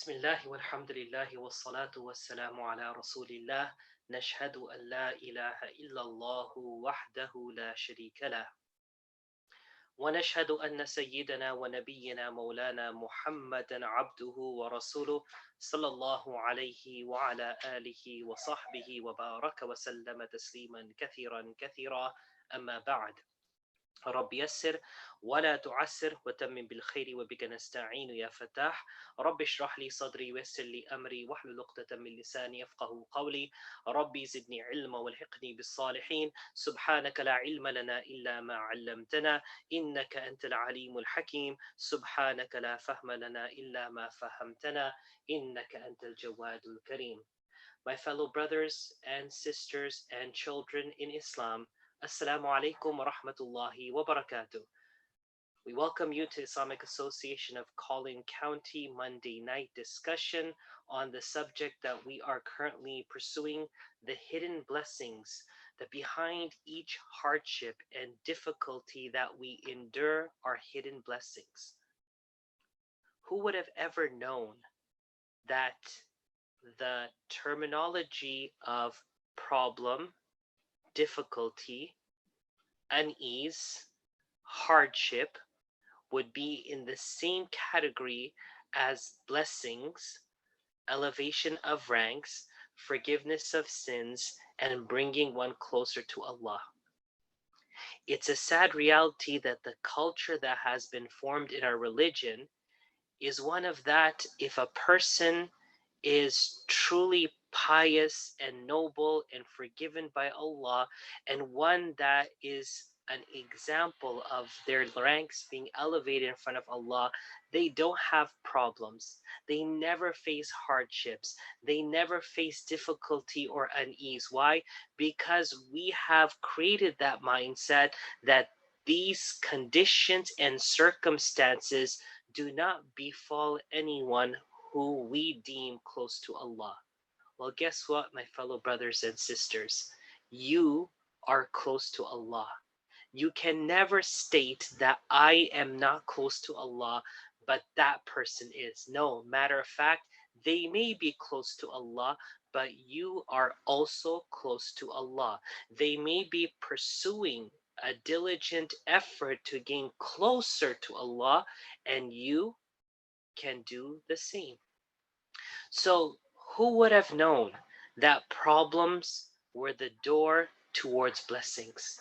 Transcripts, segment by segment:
بسم الله والحمد لله والصلاة والسلام على رسول الله نشهد أن لا إله إلا الله وحده لا شريك له ونشهد أن سيدنا ونبينا مولانا محمدا عبده ورسوله صلى الله عليه وعلى آله وصحبه وبارك وسلم تسليما كثيرا كثيرا أما بعد رب يسر ولا تعسر وتمم بالخير وبك نستعين يا فتاح رب اشرح لي صدري ويسر لي أمري واحلل عقدة من لساني يفقه قولي ربي زدني علما والحقني بالصالحين سبحانك لا علم لنا إلا ما علمتنا إنك أنت العليم الحكيم سبحانك لا فهم لنا إلا ما فهمتنا إنك أنت الجواد الكريم. My fellow brothers and sisters and children in Islam, Assalamu alaikum wa rahmatullahi wa barakatuh. We welcome you to Islamic Association of Collin County Monday night discussion on the subject that we are currently pursuing, the hidden blessings that behind each hardship and difficulty that we endure are hidden blessings. Who would have ever known that the terminology of problem, difficulty, unease, hardship would be in the same category as blessings, elevation of ranks, forgiveness of sins, and bringing one closer to Allah. It's a sad reality that the culture that has been formed in our religion is one of that if a person is truly pious and noble and forgiven by Allah, and one that is an example of their ranks being elevated in front of Allah, they don't have problems. They never face hardships. They never face difficulty or unease. Why? Because we have created that mindset that these conditions and circumstances do not befall anyone who we deem close to Allah. Well, guess what, my fellow brothers and sisters? You are close to Allah. You can never state that I am not close to Allah, but that person is. No, matter of fact, they may be close to Allah, but you are also close to Allah. They may be pursuing a diligent effort to gain closer to Allah, and you can do the same. So, who would have known that problems were the door towards blessings?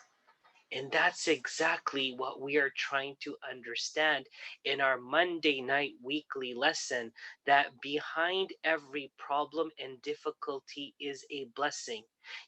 And that's exactly what we are trying to understand in our Monday night weekly lesson, that behind every problem and difficulty is a blessing.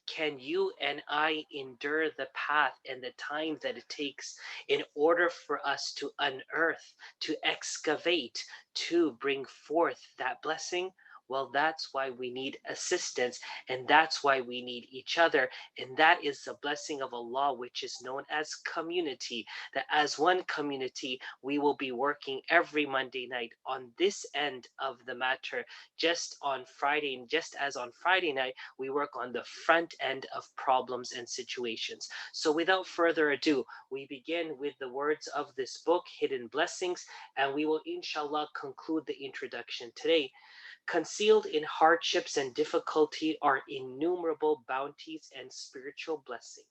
Can you and I endure the path and the time that it takes in order for us to unearth, to excavate, to bring forth that blessing? Well, that's why we need assistance, and that's why we need each other. And that is the blessing of Allah, which is known as community. That as one community, we will be working every Monday night on this end of the matter, just on Friday, and just as on Friday night, we work on the front end of problems and situations. So without further ado, we begin with the words of this book, Hidden Blessings, and we will inshallah conclude the introduction today. Concealed in hardships and difficulty are innumerable bounties and spiritual blessings.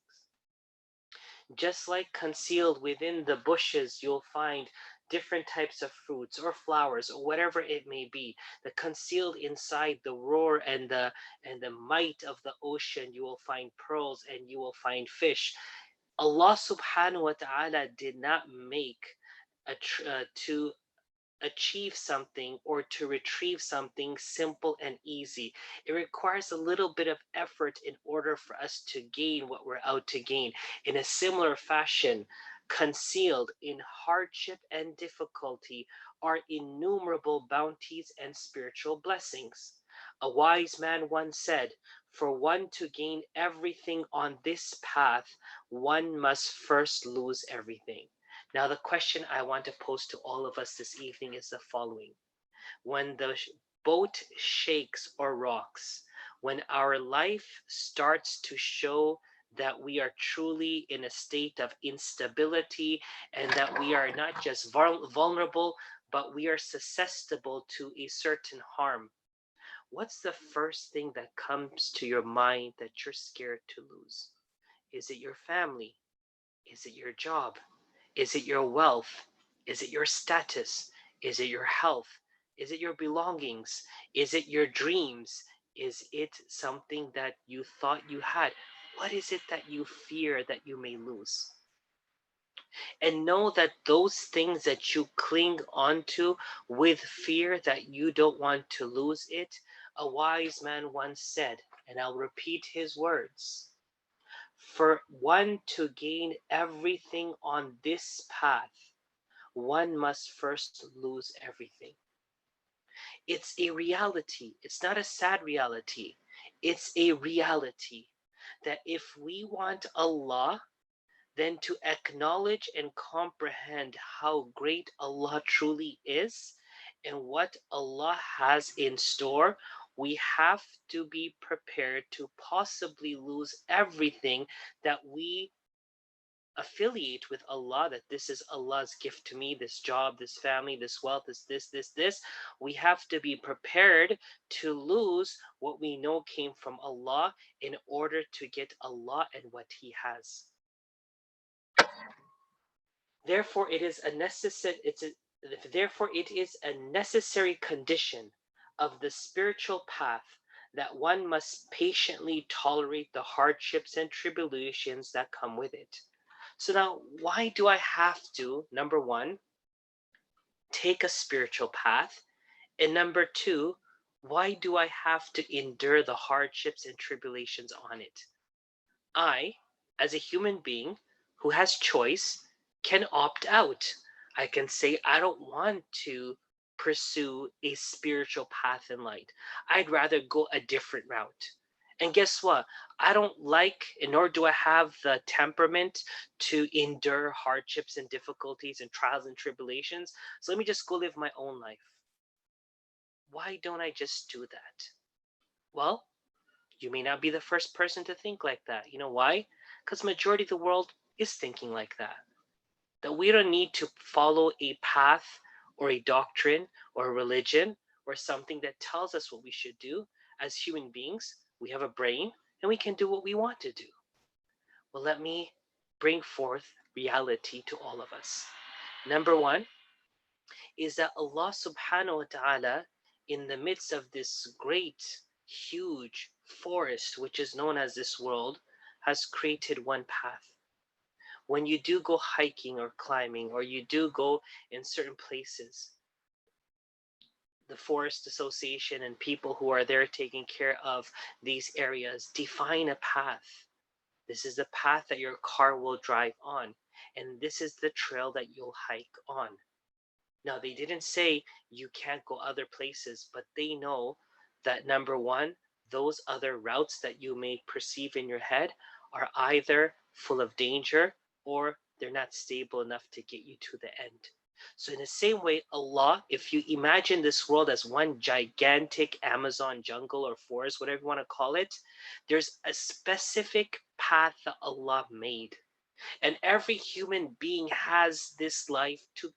Just like concealed within the bushes, you'll find different types of fruits or flowers or whatever it may be. The concealed inside the roar and the might of the ocean, you will find pearls and you will find fish. Allah subhanahu wa ta'ala did not make to achieve something or to retrieve something simple and easy. It requires a little bit of effort in order for us to gain what we're out to gain. In a similar fashion, concealed in hardship and difficulty are innumerable bounties and spiritual blessings. A wise man once said, for one to gain everything on this path, one must first lose everything. Now, the question I want to pose to all of us this evening is the following. When the boat shakes or rocks, when our life starts to show that we are truly in a state of instability and that we are not just vulnerable, but we are susceptible to a certain harm. What's the first thing that comes to your mind that you're scared to lose? Is it your family? Is it your job? Is it your wealth? Is it your status? Is it your health? Is it your belongings? Is it your dreams? Is it something that you thought you had? What is it that you fear that you may lose? And know that those things that you cling onto with fear that you don't want to lose it, a wise man once said, and I'll repeat his words: for one to gain everything on this path, one must first lose everything. It's a reality. It's not a sad reality. It's a reality that if we want Allah, then to acknowledge and comprehend how great Allah truly is and what Allah has in store, we have to be prepared to possibly lose everything that we affiliate with Allah, that this is Allah's gift to me, this job, this family, this wealth, this. We have to be prepared to lose what we know came from Allah in order to get Allah and what He has. Therefore, it is a necessary condition of the spiritual path that one must patiently tolerate the hardships and tribulations that come with it. So now, why do I have to, number one, take a spiritual path? And number two, why do I have to endure the hardships and tribulations on it? I, as a human being who has choice, can opt out. I can say, I don't want to pursue a spiritual path in light. I'd rather go a different route. And guess what? I don't like, and nor do I have the temperament to endure hardships and difficulties and trials and tribulations. So let me just go live my own life. Why don't I just do that? Well, you may not be the first person to think like that. You know why? Because majority of the world is thinking like that. That we don't need to follow a path or a doctrine or a religion or something that tells us what we should do. As human beings, we have a brain and we can do what we want to do. Well, let me bring forth reality to all of us. Number one is that Allah subhanahu wa ta'ala, in the midst of this great, huge forest, which is known as this world, has created one path. When you do go hiking or climbing, or you do go in certain places, the Forest Association and people who are there taking care of these areas define a path. This is the path that your car will drive on, and this is the trail that you'll hike on. Now, they didn't say you can't go other places, but they know that number one, those other routes that you may perceive in your head are either full of danger or they're not stable enough to get you to the end. So, in the same way, Allah, if you imagine this world as one gigantic Amazon jungle or forest, whatever you want to call it, there's a specific path that Allah made. And every human being has this life to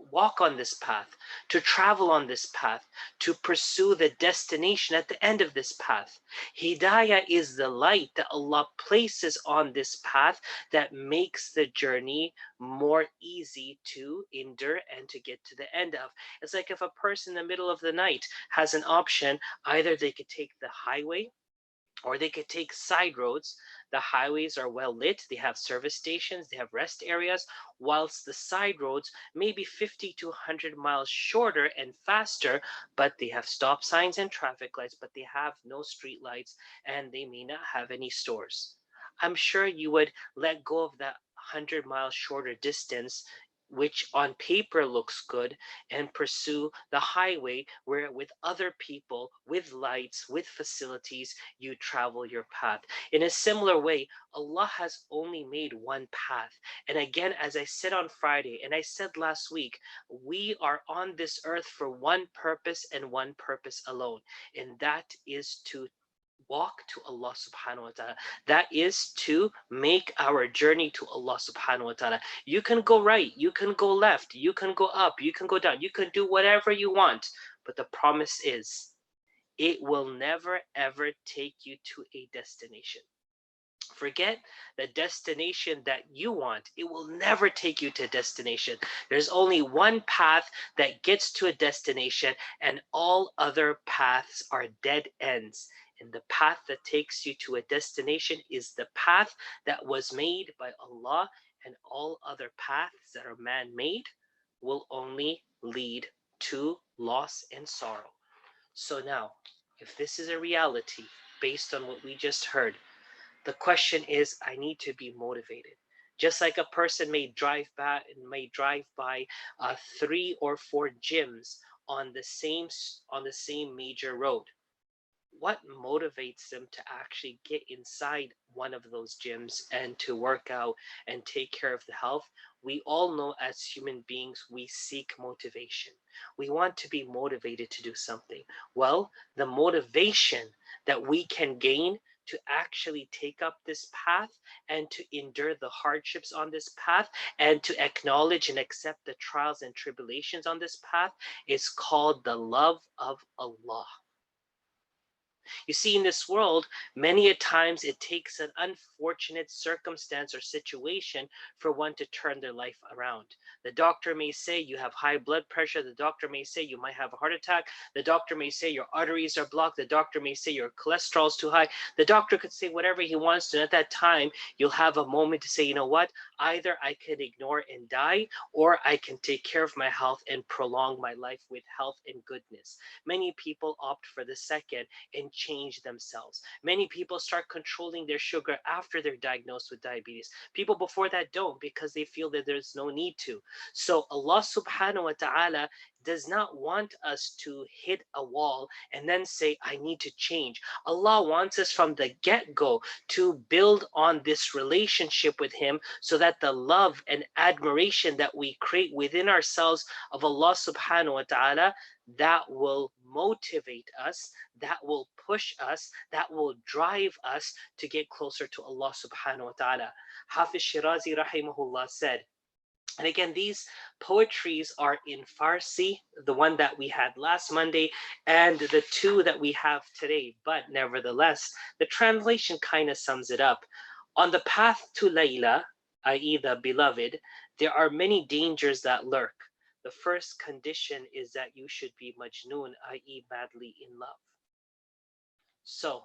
walk on this path, to travel on this path, to pursue the destination at the end of this path. Hidayah is the light that Allah places on this path that makes the journey more easy to endure and to get to the end of. It's like if a person in the middle of the night has an option, either they could take the highway or they could take side roads. The highways are well lit, they have service stations, they have rest areas, whilst the side roads may be 50 to 100 miles shorter and faster, but they have stop signs and traffic lights, but they have no street lights and they may not have any stores. I'm sure you would let go of that 100 miles shorter distance, which on paper looks good, and pursue the highway where with other people, with lights, with facilities, you travel your path. In a similar way, Allah has only made one path. And again, as I said on Friday, and I said last week, we are on this earth for one purpose and one purpose alone, and that is to walk to Allah subhanahu wa ta'ala. That is to make our journey to Allah subhanahu wa ta'ala. You can go right, you can go left, you can go up, you can go down, you can do whatever you want. But the promise is, it will never ever take you to a destination. Forget the destination that you want. It will never take you to a destination. There's only one path that gets to a destination, and all other paths are dead ends. And the path that takes you to a destination is the path that was made by Allah, and all other paths that are man made will only lead to loss and sorrow. So now, if this is a reality based on what we just heard, the question is, I need to be motivated. Just like a person may drive by 3 or 4 gyms on the same major road. What motivates them to actually get inside one of those gyms and to work out and take care of the health? We all know, as human beings, we seek motivation. We want to be motivated to do something. Well, the motivation that we can gain to actually take up this path and to endure the hardships on this path and to acknowledge and accept the trials and tribulations on this path is called the love of Allah. You see, in this world, many a times it takes an unfortunate circumstance or situation for one to turn their life around. The doctor may say you have high blood pressure. The doctor may say you might have a heart attack. The doctor may say your arteries are blocked. The doctor may say your cholesterol is too high. The doctor could say whatever he wants to. And at that time, you'll have a moment to say, you know what? Either I could ignore and die, or I can take care of my health and prolong my life with health and goodness. Many people opt for the second and change themselves. Many people start controlling their sugar after they're diagnosed with diabetes. People before that don't, because they feel that there's no need to. So Allah subhanahu wa ta'ala does not want us to hit a wall and then say, I need to change. Allah wants us from the get-go to build on this relationship with Him, so that the love and admiration that we create within ourselves of Allah subhanahu wa ta'ala, that will motivate us, that will push us, that will drive us to get closer to Allah subhanahu wa ta'ala. Hafiz Shirazi rahimahullah said, and again, these poetries are in Farsi, the one that we had last Monday and the two that we have today. But nevertheless, the translation kind of sums it up. On the path to Layla, i.e., the beloved, there are many dangers that lurk. The first condition is that you should be majnoon, i.e., madly in love. So,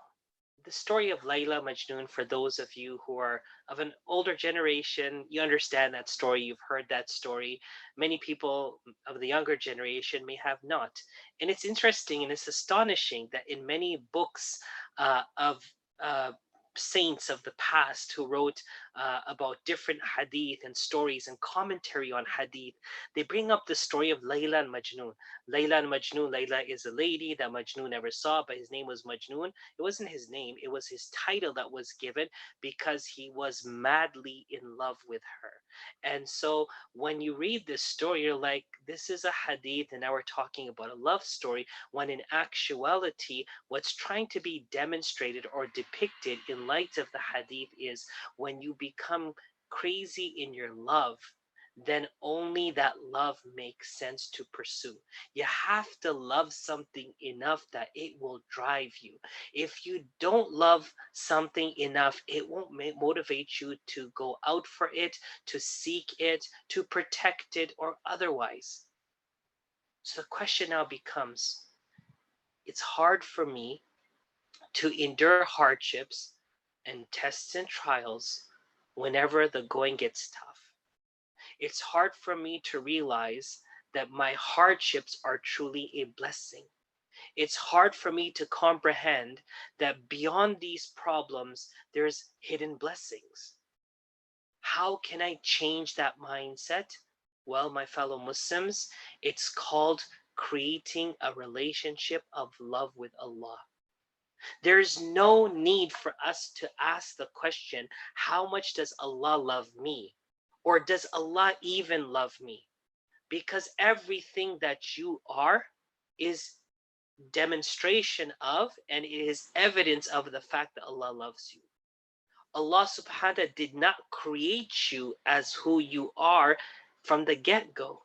the story of Layla Majnun, for those of you who are of an older generation, you understand that story, you've heard that story. Many people of the younger generation may have not. And it's interesting and it's astonishing that in many books of saints of the past who wrote about different hadith and stories and commentary on hadith, they bring up the story of Layla and Majnun. Layla and Majnun, Layla is a lady that Majnun never saw, but his name was Majnun. It wasn't his name, it was his title that was given because he was madly in love with her. And so when you read this story, you're like, this is a hadith, and now we're talking about a love story, when in actuality, what's trying to be demonstrated or depicted in light of the hadith is when you become crazy in your love, then only that love makes sense to pursue. You have to love something enough that it will drive you. If you don't love something enough, it won't motivate you to go out for it, to seek it, to protect it, or otherwise. So the question now becomes, it's hard for me to endure hardships and tests and trials whenever the going gets tough. It's hard for me to realize that my hardships are truly a blessing. It's hard for me to comprehend that beyond these problems, there's hidden blessings. How can I change that mindset? Well, my fellow Muslims, it's called creating a relationship of love with Allah. There's no need for us to ask the question, how much does Allah love me? Or does Allah even love me? Because everything that you are is demonstration of, and it is evidence of the fact that Allah loves you. Allah subhanahu wa ta'ala did not create you as who you are from the get-go.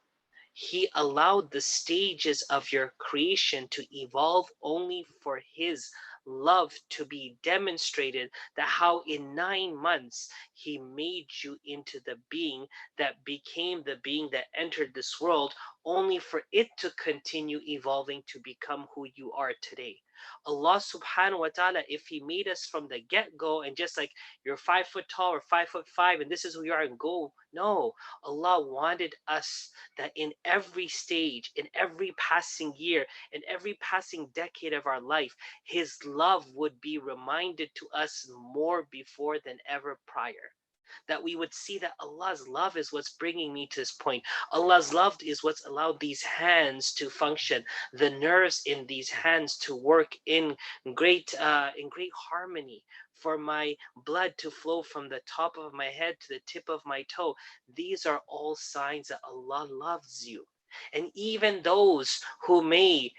He allowed the stages of your creation to evolve only for His love to be demonstrated, that how in 9 months He made you into the being that became the being that entered this world, only for it to continue evolving to become who you are today. Allah subhanahu wa ta'ala, if He made us from the get-go and just like you're 5 foot tall or 5'5" and this is who you are and go, no, Allah wanted us that in every stage, in every passing year, in every passing decade of our life, His love would be reminded to us more before than ever prior. That we would see that Allah's love is what's bringing me to this point. Allah's love is what's allowed these hands to function, the nerves in these hands to work in great harmony, for my blood to flow from the top of my head to the tip of my toe. These are all signs that Allah loves you. And even those who may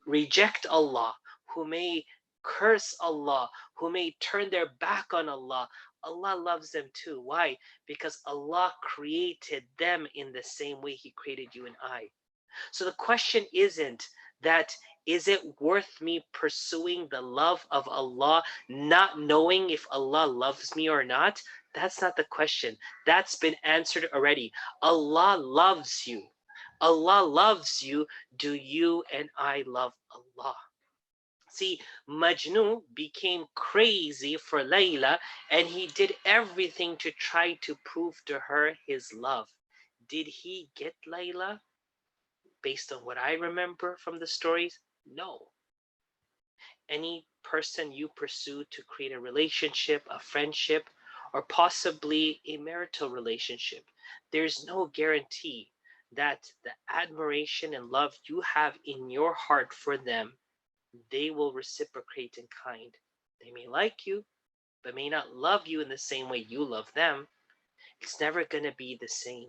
reject Allah, who may curse Allah, who may turn their back on Allah, Allah loves them too. Why? Because Allah created them in the same way He created you and I. So the question isn't that, is it worth me pursuing the love of Allah, not knowing if Allah loves me or not? That's not the question. That's been answered already. Allah loves you. Allah loves you. Do you and I love Allah? See, Majnun became crazy for Layla, and he did everything to try to prove to her his love. Did he get Layla? Based on what I remember from the stories, no. Any person you pursue to create a relationship, a friendship, or possibly a marital relationship, there's no guarantee that the admiration and love you have in your heart for them, they will reciprocate in kind. They may like you, but may not love you in the same way you love them. It's never going to be the same.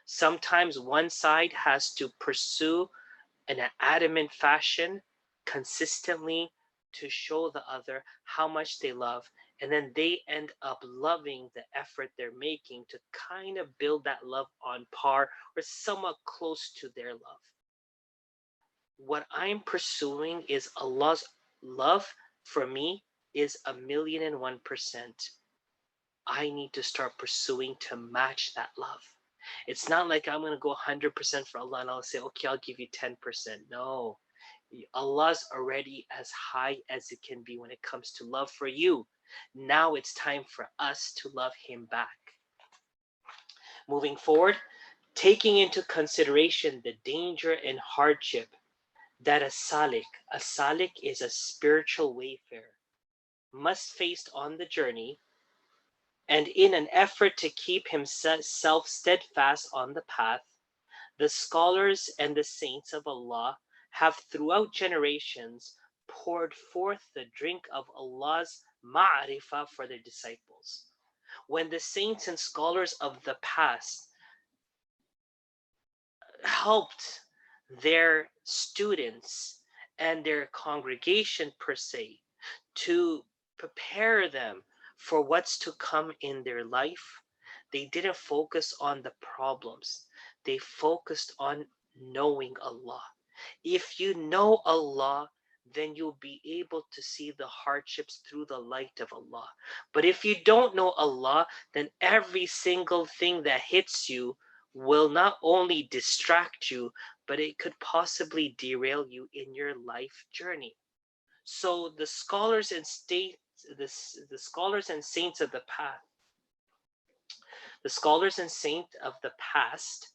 Sometimes one side has to pursue in an adamant fashion consistently to show the other how much they love, and then they end up loving the effort they're making to kind of build that love on par or somewhat close to their love. What I'm pursuing is Allah's love for me is 1,000,001%. I need to start pursuing to match that love. It's not like I'm going to go 100% for Allah and I'll say, okay, I'll give you 10%. No, Allah's already as high as it can be when it comes to love for you. Now it's time for us to love Him back. Moving forward, taking into consideration the danger and hardship that a salik is a spiritual wayfarer, must face on the journey, and in an effort to keep himself steadfast on the path, the scholars and the saints of Allah have throughout generations poured forth the drink of Allah's ma'rifah for their disciples. When the saints and scholars of the past helped their students and their congregation per se to prepare them for what's to come in their life, they didn't focus on the problems. They focused on knowing Allah. If you know Allah, then you'll be able to see the hardships through the light of Allah. But if you don't know Allah, then every single thing that hits you will not only distract you, but it could possibly derail you in your life journey. So the scholars and the scholars and saints of the past, the scholars and saints of the past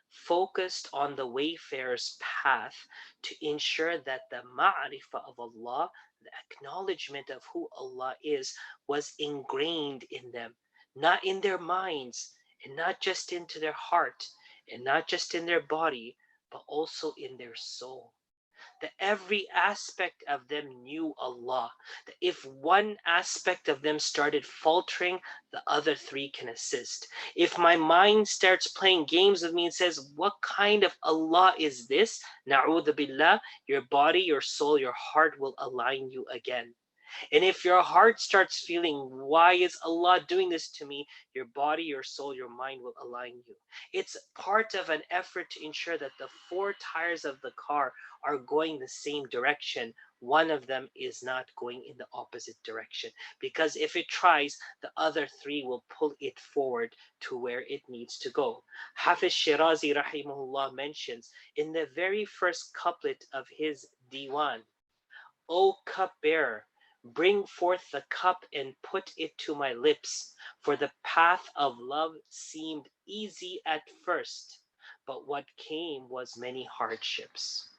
focused on the wayfarer's path to ensure that the ma'rifah of Allah, the acknowledgement of who Allah is, was ingrained in them, not in their minds, and not just into their heart, and not just in their body, but also in their soul. that every aspect of them knew Allah. That if one aspect of them started faltering, the other three can assist. If my mind starts playing games with me and says, what kind of Allah is this? Na'udhu billah, your body, your soul, your heart will align you again. And if your heart starts feeling, why is Allah doing this to me? Your body, your soul, your mind will align you. It's part of an effort to ensure that the four tires of the car are going the same direction. One of them is not going in the opposite direction. Because if it tries, the other three will pull it forward to where it needs to go. Hafiz Shirazi rahimahullah mentions in the very first couplet of his diwan, O cupbearer, bring forth the cup and put it to my lips, for the path of love seemed easy at first, but what came was many hardships.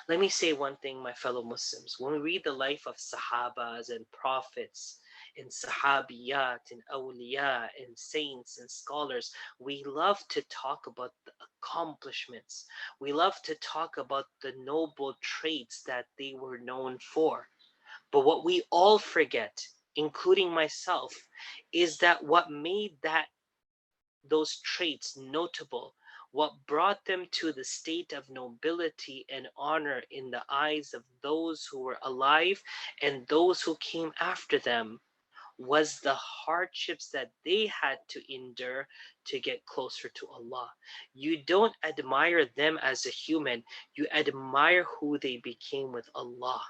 Let me say one thing, my fellow Muslims. When we read the life of Sahabas and prophets and Sahabiyat and awliya and saints and scholars, we love to talk about the accomplishments. We love to talk about the noble traits that they were known for. But what we all forget, including myself, is that what made those traits notable, what brought them to the state of nobility and honor in the eyes of those who were alive and those who came after them, was the hardships that they had to endure to get closer to Allah. You don't admire them as a human, you admire who they became with Allah.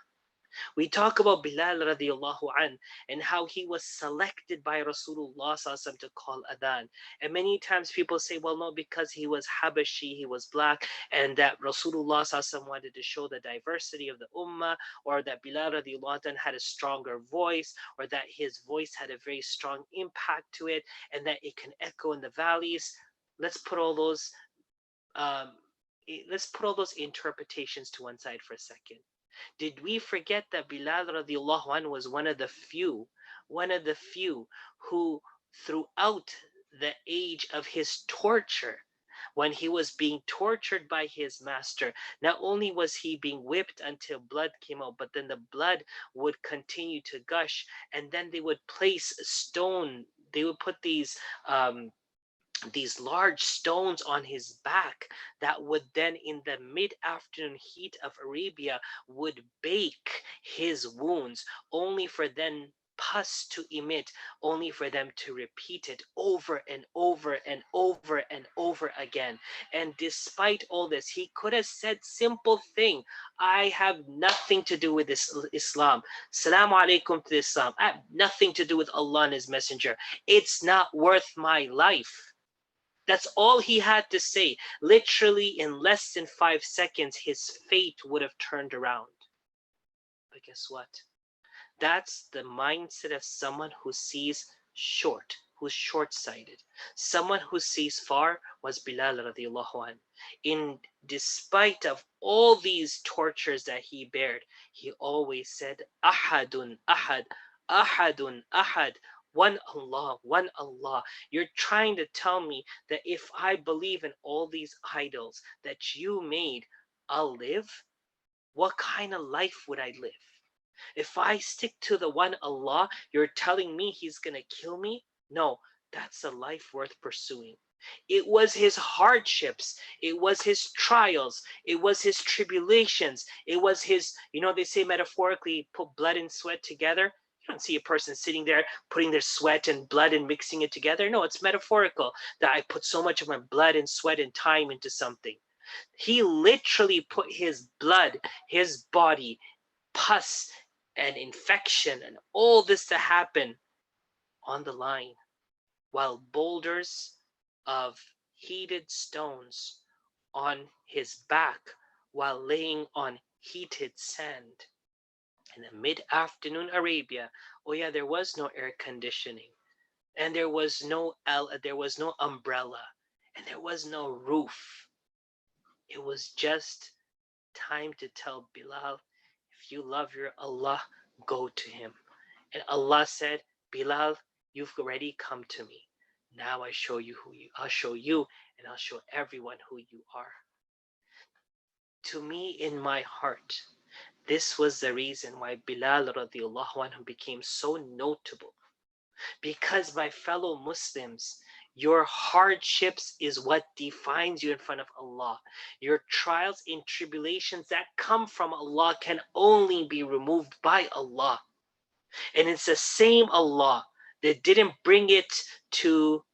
We talk about Bilal radiallahu an and how he was selected by Rasulullah sallallahu to call adhan. And many times people say, well, no, because he was Habashi, he was black, and that Rasulullah sallallahu wanted to show the diversity of the ummah, or that Bilal radiallahu an had a stronger voice, or that his voice had a very strong impact to it, and that it can echo in the valleys. Let's put all those um, let's put all those interpretations to one side for a second. Did we forget that Bilal radiallahu anhu was one of the few who throughout the age of his torture, when he was being tortured by his master, not only was he being whipped until blood came out, but then the blood would continue to gush, and then they would place a stone, they would put these large stones on his back that would then in the mid-afternoon heat of Arabia would bake his wounds, only for then pus to emit, only for them to repeat it over and over and over and over again. And despite all this, he could have said simple thing, I have nothing to do with this Islam. Salaam alaikum to Islam. I have nothing to do with Allah and his messenger. It's not worth my life. That's all he had to say. Literally, in less than 5 seconds, his fate would have turned around. But guess what? That's the mindset of someone who sees short, who's short-sighted. Someone who sees far was Bilal radiallahu anh. In despite of all these tortures that he bared, he always said, Ahadun, Ahad, Ahadun, Ahad. One Allah, one Allah. You're trying to tell me that if I believe in all these idols that you made, I'll live? What kind of life would I live? If I stick to the one Allah, you're telling me he's going to kill me? No, that's a life worth pursuing. It was his hardships. It was his trials. It was his tribulations. It was his, they say metaphorically, put blood and sweat together. You don't see a person sitting there putting their sweat and blood and mixing it together. No, it's metaphorical that I put so much of my blood and sweat and time into something. He literally put his blood, his body, pus and infection and all this to happen on the line, while boulders of heated stones on his back while laying on heated sand. In the mid-afternoon Arabia, oh yeah, there was no air conditioning, and there was no umbrella, and there was no roof. It was just time to tell Bilal, if you love your Allah, go to him. And Allah said, Bilal, you've already come to me. Now I'll show you and I'll show everyone who you are. to me in my heart. This was the reason why Bilal radiallahu anhu became so notable. Because, my fellow Muslims, your hardships is what defines you in front of Allah. Your trials and tribulations that come from Allah can only be removed by Allah. And it's the same Allah that didn't bring it to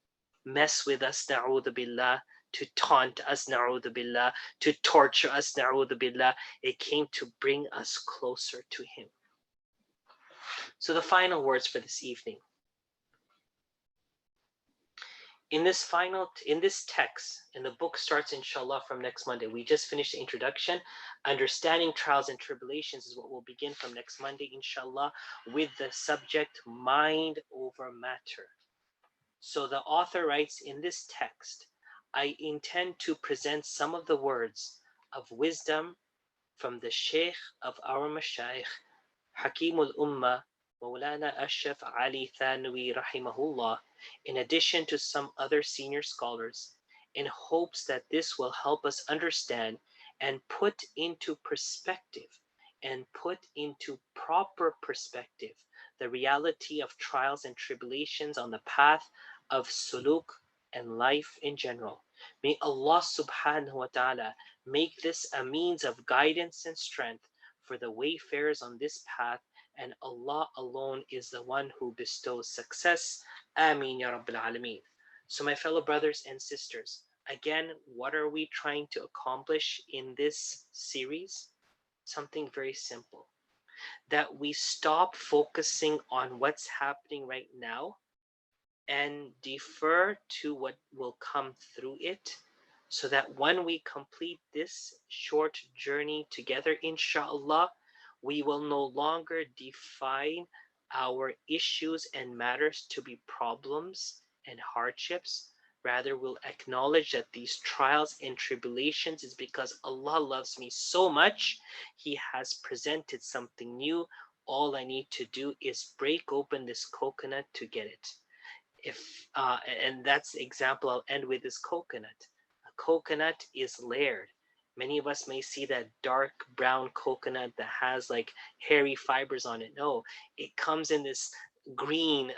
mess with us, na'udhu billah, to taunt us, na'udhu billah, to torture us, na'udhu billah. It came to bring us closer to Him. So the final words for this evening. In this text, and the book starts inshallah from next Monday. We just finished the introduction. Understanding trials and tribulations is what will begin from next Monday, inshallah, with the subject mind over matter. So the author writes in this text, I intend to present some of the words of wisdom from the Sheikh of our Mashayikh, Hakimul Ummah, Maulana Ashraf Ali Thanwi rahimahullah, in addition to some other senior scholars, in hopes that this will help us understand and put into perspective and put into proper perspective the reality of trials and tribulations on the path of suluk and life in general. May Allah subhanahu wa ta'ala make this a means of guidance and strength for the wayfarers on this path, and Allah alone is the one who bestows success. Ameen ya Rabbil Alameen. So my fellow brothers and sisters, again, what are we trying to accomplish in this series? Something very simple. That we stop focusing on what's happening right now and defer to what will come through it, so that when we complete this short journey together, inshallah, we will no longer define our issues and matters to be problems and hardships. Rather, we'll acknowledge that these trials and tribulations is because Allah loves me so much. He has presented something new. All I need to do is break open this coconut to get it. And that's the example I'll end with is coconut. A coconut is layered. Many of us may see that dark brown coconut that has like hairy fibers on it. No, it comes in this green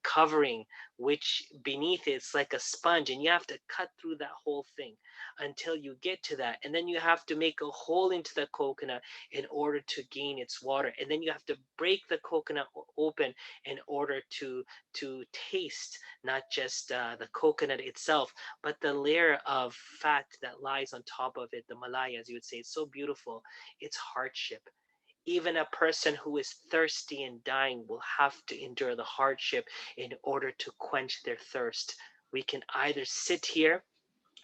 covering, which beneath it's like a sponge, and you have to cut through that whole thing until you get to that, and then you have to make a hole into the coconut in order to gain its water, and then you have to break the coconut open in order to taste not just the coconut itself, but the layer of fat that lies on top of it, the malai, as you would say. It's so beautiful. It's hardship. Even a person who is thirsty and dying will have to endure the hardship in order to quench their thirst. We can either sit here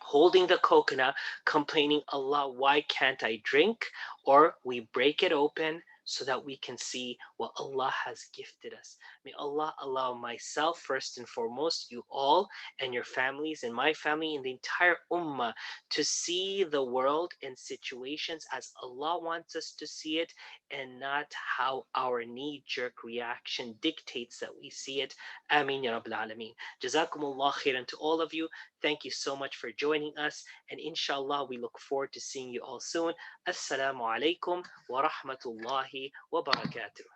holding the coconut, complaining, Allah, why can't I drink? Or we break it open so that we can see what Allah has gifted us. May Allah allow myself, first and foremost, you all and your families and my family and the entire ummah to see the world and situations as Allah wants us to see it, and not how our knee-jerk reaction dictates that we see it. Ameen ya Rabbil Alameen. Jazakumullah khairan to all of you. Thank you so much for joining us, and inshallah we look forward to seeing you all soon. Assalamu alaikum wa rahmatullahi wa barakatuh.